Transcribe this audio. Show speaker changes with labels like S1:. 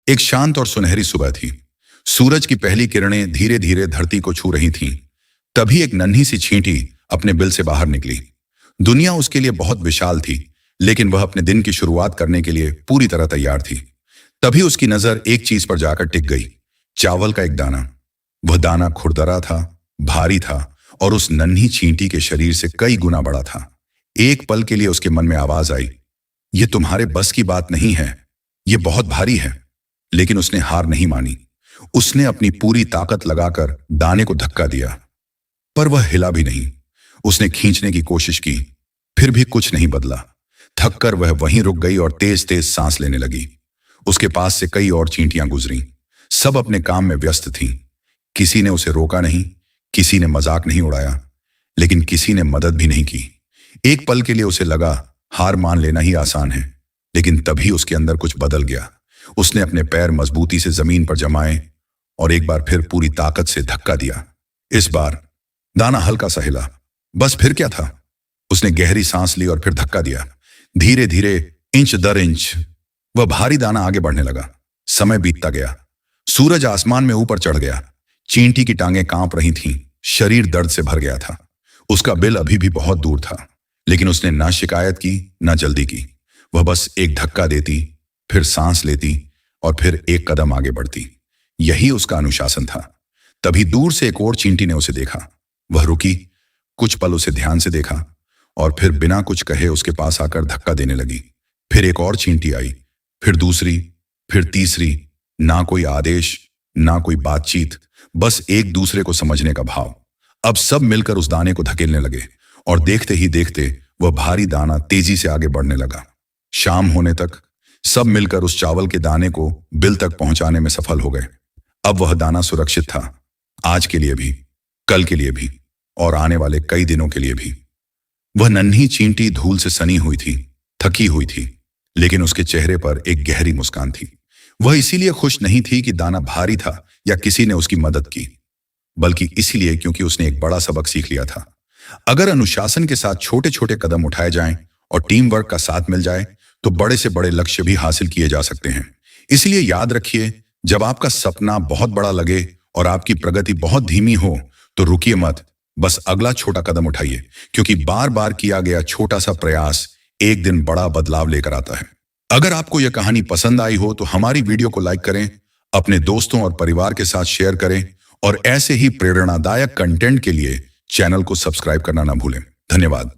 S1: एक शांत और सुनहरी सुबह थी। सूरज की पहली किरणें धीरे धीरे धरती को छू रही थीं। तभी एक नन्ही सी चींटी अपने बिल से बाहर निकली। दुनिया उसके लिए बहुत विशाल थी, लेकिन वह अपने दिन की शुरुआत करने के लिए पूरी तरह तैयार थी। तभी उसकी नजर एक चीज पर जाकर टिक गई। चावल का एक दाना। वह दाना खुरदरा था, भारी था और उस नन्ही चींटी के शरीर से कई गुना बड़ा था। एक पल के लिए उसके मन में आवाज आई, ये तुम्हारे बस की बात नहीं है, ये बहुत भारी है। लेकिन उसने हार नहीं मानी। उसने अपनी पूरी ताकत लगाकर दाने को धक्का दिया, पर वह हिला भी नहीं। उसने खींचने की कोशिश की, फिर भी कुछ नहीं बदला। थककर वह वहीं रुक गई और तेज तेज सांस लेने लगी। उसके पास से कई और चींटियां गुजरीं। सब अपने काम में व्यस्त थीं। किसी ने उसे रोका नहीं, किसी ने मजाक नहीं उड़ाया, लेकिन किसी ने मदद भी नहीं की। एक पल के लिए उसे लगा हार मान लेना ही आसान है, लेकिन तभी उसके अंदर कुछ बदल गया। उसने अपने पैर मजबूती से जमीन पर जमाए और एक बार फिर पूरी ताकत से धक्का दिया। इस बार दाना हल्का सा हिला, बस फिर क्या था। उसने गहरी सांस ली और फिर धक्का दिया। धीरे धीरे, इंच दर इंच, वह भारी दाना आगे बढ़ने लगा। समय बीतता गया। सूरज आसमान में ऊपर चढ़ गया। चींटी की टांगें कांप रही थीं, शरीर दर्द से भर गया था। उसका बिल अभी भी बहुत दूर था, लेकिन उसने ना शिकायत की, ना जल्दी की। वह बस एक धक्का देती, फिर सांस लेती और फिर एक कदम आगे बढ़ती। यही उसका अनुशासन था। तभी दूर से एक और चींटी ने उसे देखा। वह रुकी, कुछ पल उसे ध्यान से देखा और फिर बिना कुछ कहे उसके पास आकर धक्का देने लगी। फिर एक और चींटी आई, फिर दूसरी, फिर तीसरी। ना कोई आदेश, ना कोई बातचीत, बस एक दूसरे को समझने का भाव। अब सब मिलकर उस दाने को धकेलने लगे और देखते ही देखते वह भारी दाना तेजी से आगे बढ़ने लगा। शाम होने तक सब मिलकर उस चावल के दाने को बिल तक पहुंचाने में सफल हो गए। अब वह दाना सुरक्षित था, आज के लिए भी, कल के लिए भी और आने वाले कई दिनों के लिए भी। वह नन्ही चींटी धूल से सनी हुई थी, थकी हुई थी, लेकिन उसके चेहरे पर एक गहरी मुस्कान थी। वह इसीलिए खुश नहीं थी कि दाना भारी था या किसी ने उसकी मदद की, बल्कि इसीलिए क्योंकि उसने एक बड़ा सबक सीख लिया था। अगर अनुशासन के साथ छोटे छोटे कदम उठाए जाएं और टीम वर्क का साथ मिल जाए, तो बड़े से बड़े लक्ष्य भी हासिल किए जा सकते हैं। इसलिए याद रखिए, जब आपका सपना बहुत बड़ा लगे और आपकी प्रगति बहुत धीमी हो, तो रुकिए मत, बस अगला छोटा कदम उठाइए, क्योंकि बार बार किया गया छोटा सा प्रयास एक दिन बड़ा बदलाव लेकर आता है। अगर आपको यह कहानी पसंद आई हो तो हमारी वीडियो को लाइक करें, अपने दोस्तों और परिवार के साथ शेयर करें और ऐसे ही प्रेरणादायक कंटेंट के लिए चैनल को सब्सक्राइब करना ना भूलें। धन्यवाद।